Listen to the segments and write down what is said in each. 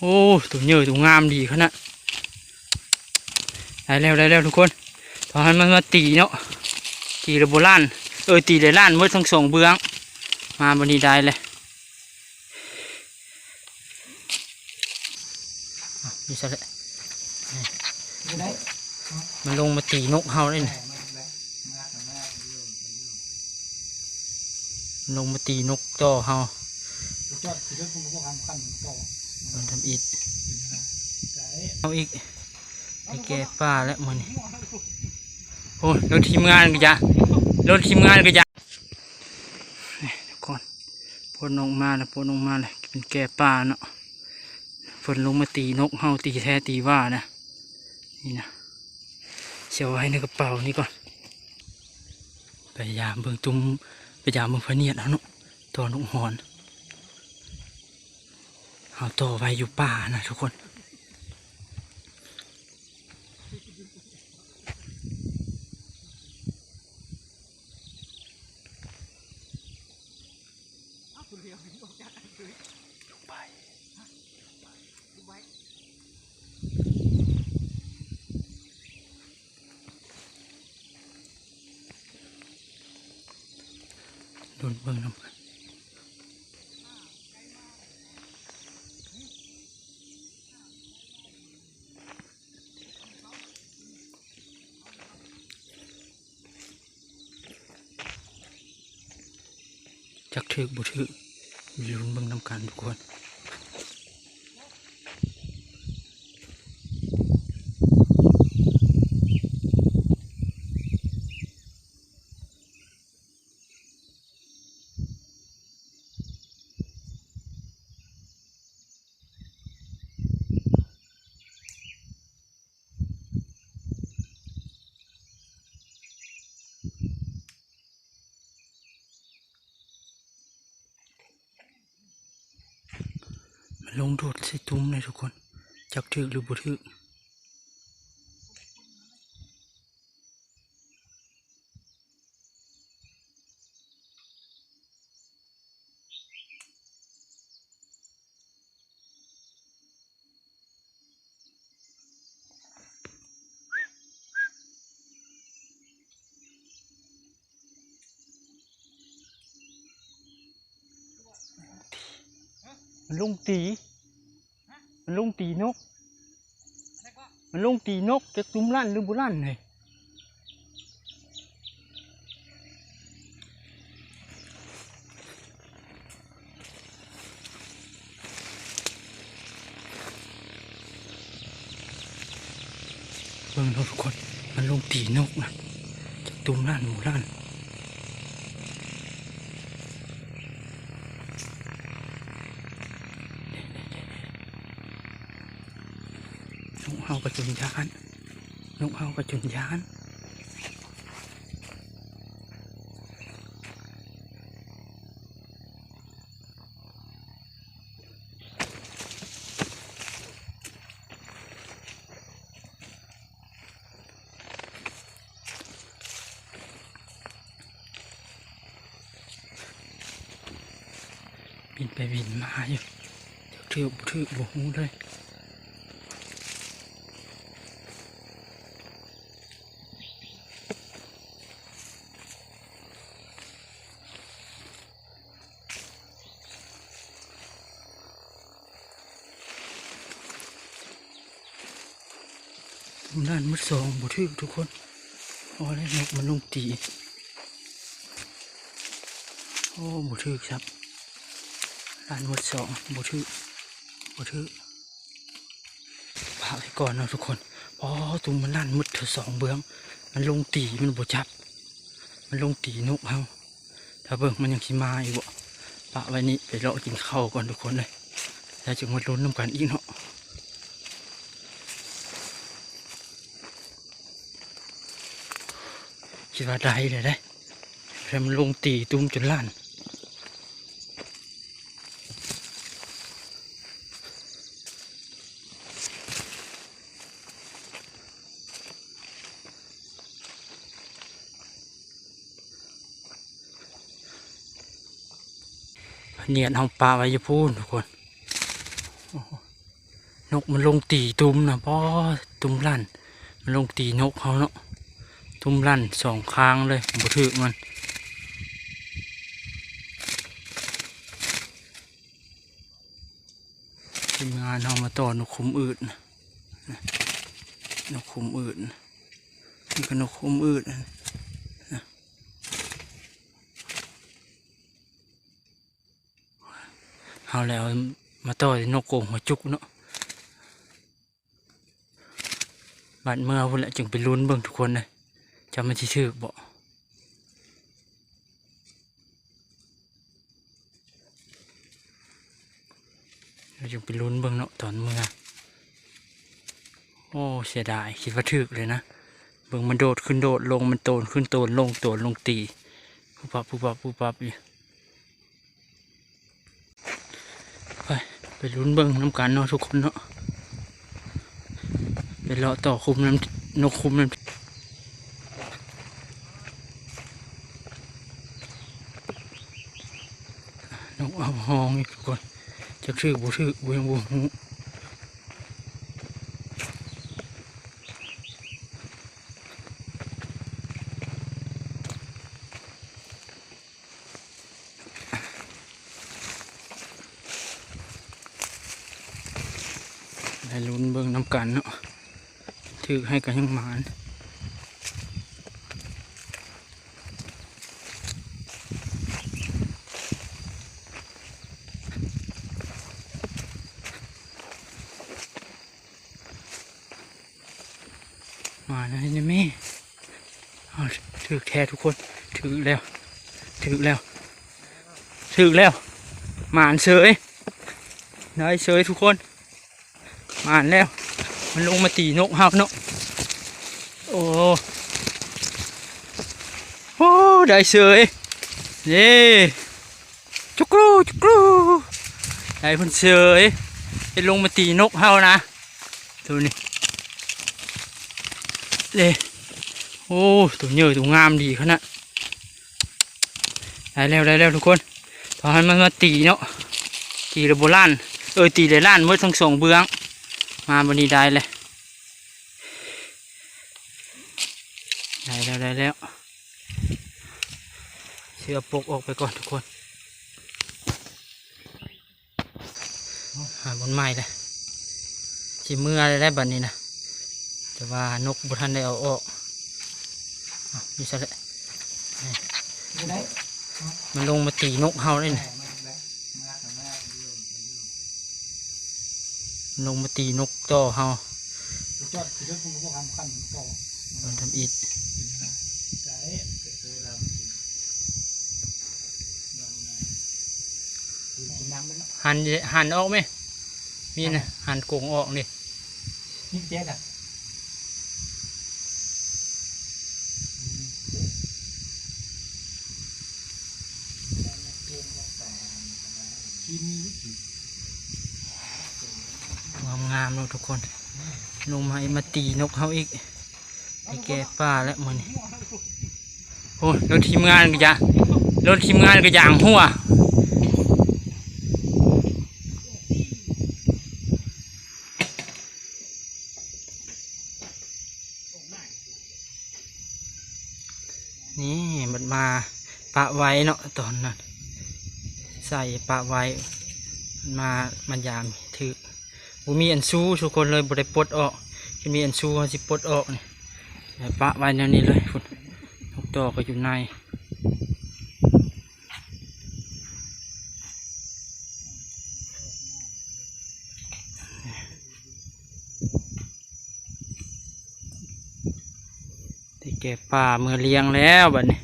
โอ้ตัวเยอะตัวงามดีขนาดได้แล้วทุกคนตอนนั้นมันมาตีเนาะตีระโบล้านตีเลยล้านเมื่อทั้งสองเบื้องมาบนนี้ได้เลยนี่ซะเลยมันลงมาตีนกเฮาเลยลงมาตีนกต่อเฮาทำอีกเอาอีกไอ้แก่ป้าแล้วมันโอ้รถทีมงานก็จะทุกคนพ่นลงมาแล้วเป็นแก่ป้าเนาะฝนลงมาตีนกเฮาตีแท้ตีว่านะนี่นะเสียไว้ในกระเป๋านี่ก่อนพยายามเบิ่งตุ้มพยายามเบิ่งพะเนียดเอาเนาะตัวนกหอนเอาตัวไว้อยู่ป่านะทุกคนโดนเบิ่งน้ำกันจักถือบ่ถือมีลุ้นเบิ่งน้ำกันทุกคนมันลงโดดใส่ตุ้มเลยทุกคนจักถือหรือบ่ถือมันลงตีนกจะตุ้มลั่นหรือบุลั่นเลยเบิ่งทุกคนมันลงตีนกนะจะตุ้มลั่นบุลั่นนกเฮากระจุนยานบินไปบินมาอยู่ถือบ่หูเลยด้านมืดสองบ่ถือทุกคนโอ้แล้วนกมันลงตีโอ้บ่ถือครับด้านมืดสองบ่ถือพาไปก่อนนะทุกคนตุ้มมันด้านมืดเธอสองเบื้องมันลงตีมันบ่จับมันลงตีนกเฮาถ้าเบิ่งมันยังขี้มาอีกบ่ปะไว้นี่ไปเลาะกินข้าวก่อนทุกคนเลยแล้วจึงมาลุ้นน้ำกันอีกเนาะคิดว่าได้เลยได้แต่มันลงตีตุ้มจนล้านเนียนห้องปลาไว้จะพูนทุกคน นกมันลงตีตุ้มนะพ่อตุ้มลั่นมันลงตีนกเขาเนาะตุ้มลั่นสองข้างเลยบ่ถึกมันทีมงานเอามาต่อนกขุมอืดนะนกขุมอืดนี่ก็นกขุมอืดนะเอาแล้วมาต่อนกโก่งหัวจุกเนาะบัดเมื่อพุ่นแหละจึงไปลุ้นเบิ่งทุกคนเลยจะมันสิถึกบ่เราจึงไปลุ้นเบิ่งเนาะตอนเมื่อโอ้เสียดายคิดว่าถึกเลยนะเบิ่งมันโดดขึ้นโดดลงมันโตนขึ้นโตนลงโตนลงตีปุ๊บปั๊บปุ๊บปั๊บปุ๊บปั๊บอยู่ไปลุ้นเบิ่งน้ำกันเนาะทุกคนเนาะไปเลาะต่อคุมน้ำนกคุมน้ำนกเอาห้องอีกทุกคนจะถึกบ่ถึกเวียงบ่ฮู้ให้ลุ้นเบิ่งน้ำกันเนาะถือให้กันยังหมานมานะนี่แม่ถือแท้ทุกคนถือแล้วถือแล้วถือแล้วหมานเสยได้เสยทุกคนหมานแล้วมันลงมาตีนกเฮาเนาะโอ้โหได้เสยเย่จุกรูจุกรูได้เพิ่นเสยไปลงมาตีนกเฮานะตัวนี้เด้โอ้ตัวเยอะตัวงามดีขนาดได้แล้วทุกคนตอนมันมาตีเนาะตีระโบล้านตีเลยล้านเมื่อทั้งสองเบื้องมาบนนี้ได้เลยได้แล้วเชือกปกออกไปก่อนทุกคนหาบนไม้เลยชิมืออะไรได้บัดนี้นะแต่ว่านกบุทันได้เอาออกนี่ซะเลยมันลงมาตีนกเฮาเลยลงมาตีนกต่อเฮาทำอิฐหันออกไหมมีนะหันโกงออกนี่นี่เจ๊กอะงามเลยทุกคนลงมาตีนกเขาอีกไอ้แก่ป่าแล้วมันโอ้รถทีมงานก็อย่างหัวนี่มันมาปะไว้เนาะตอนนั้นใส่ปะไว้มันยามถือมีอันซูทุกคนเลยบริปลดออกจะมีอันซูเขาสิปลดออกนี่ปะไว้แนวนี้เลยฝุ่นนกต่อก็อยู่ในที่แก่ป่าเมื่อเลี้ยงแล้วบัดนี้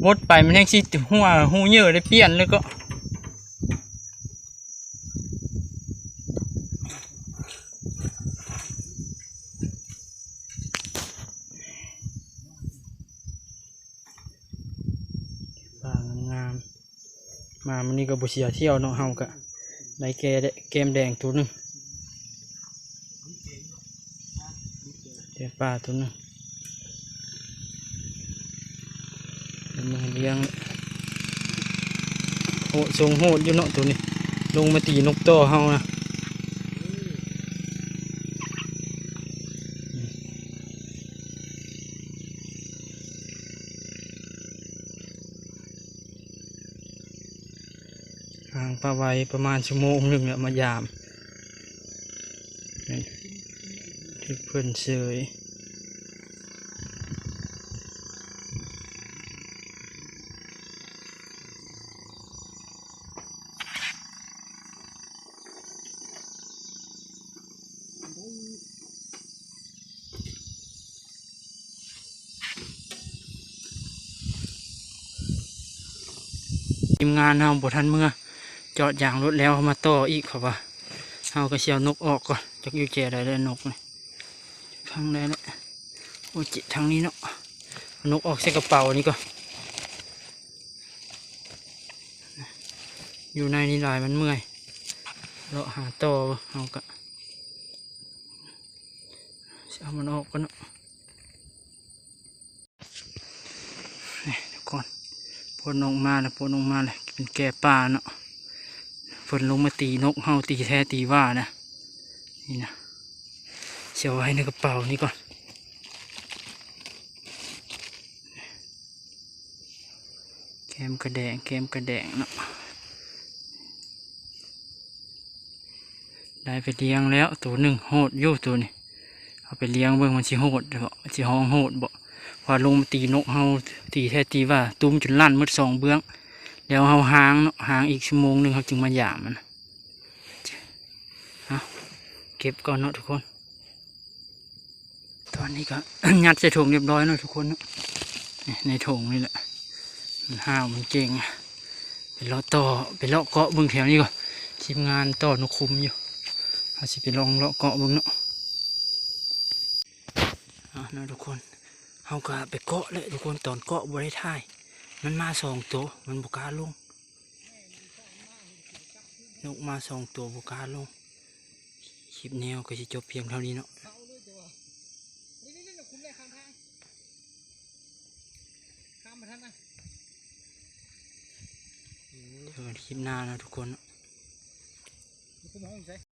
มดไปมันยังสิหูเยอะได้เปลี่ยนเลยก็ป่างามมามันนี่ก็บุเสียเที่ยวเนาะเฮากะได้แกมแดงตัวนึง แกะป่าตัวนึงมือเลี้ยงโหดทรงโหดอยู่เนาะตัวนี้ลงมาตีนกต่อเฮานะห่างปลาไว้ประมาณชั่วโมงหนึ่งเนี่ยมายามที่เพื่อนเสยทีมงานเฮาบทันเมื่อจอดยางรถแล้วมาต่ออีกครับว่าเฮาก็เชียวนกออกก่อนจักอยู่แจได้เลยนกนี่ทางได้แล้วโอ้จิทางนี้เนาะนกออกใส่กระเป๋านี่ก็อยู่ในนี่ลายมันเมื่อยเราหาต่อเฮาก็เอามันออกก่อนเนาะนี่ทุกคนพนกมาแล้วพนกมาเลยเป็นแก่ป่าเนาะฝนลงมาตีนกเฮาตีแท้ตีว่านะนี่นะเชียวไว้ในกระเป๋านี่ก่อนแกมกระแดงแกมกระแดงเนาะได้ไปเลี้ยงแล้วตัวหนึ่งโหดอยู่ตัวนี้เอาไปเลี้ยงเบิ่งมันสิโหดบ่มันสิห้องโหดบ่พอลงมาตีนกเฮาตีแท้ตีว่าตุ้มจนลั่นหมด2 เบื้องแล้วเฮาหางเนาะหางอีกชั่วโมงหนึ่งเขาจึงมาหยามมันเอาเก็บก่อนเนาะทุกคนตอนนี้ก็ ยัดใส่ถุงเรียบร้อยเนาะทุกคนเนาะในถุงนี่แหละมันห้าวมันเก่งไปเลาะต่อไปเลาะเกาะเบิ่งแถวนี้ก่อนทีมงานต่อนกคุมอยู่เอาสิไปลองเลาะเกาะเบิ่งเนาะนะทุกคนเฮาก็ไปเกาะเลยทุกคนตอนเกาะบริท่ายมันมา2 ตัวมันบุกล้าลงนกมา2 ตัวบุกล้าลงคลิปแนวก็จะจบเพียงเท่านี้เนาะเจอกันคลิปหน้านะทุกคน